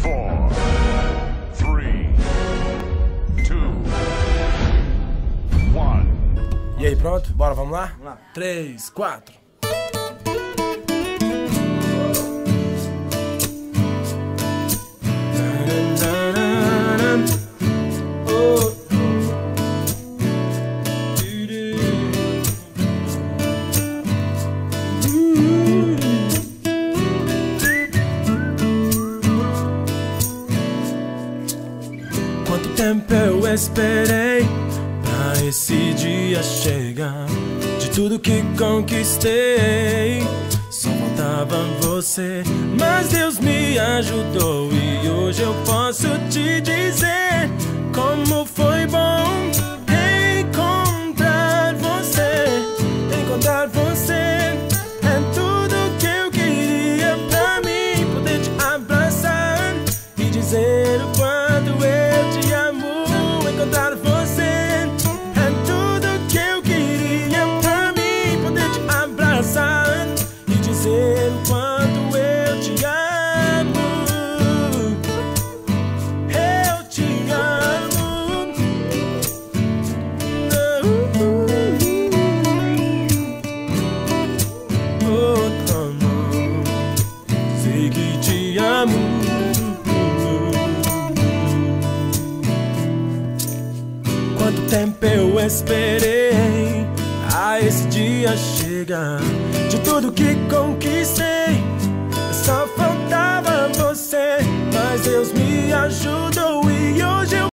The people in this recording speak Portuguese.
4, 3, 2, 1. E aí, pronto? Bora, vamos lá? Vamos lá. 3, 4. Quanto tempo eu esperei pra esse dia chegar? De tudo que conquistei, só faltava você. Mas Deus me ajudou e hoje eu posso te dizer como foi bom encontrar você. Encontrar você é tudo que eu queria pra mim, poder te abraçar e dizer o quanto eu te amo. Encontrar você é tudo que eu queria pra mim, poder te abraçar e dizer o quanto eu te amo. Eu te amo. Oh, amor, sei que te amo. Quanto tempo eu esperei a esse dia chegar? De tudo que conquistei, só faltava você. Mas Deus me ajudou e hoje eu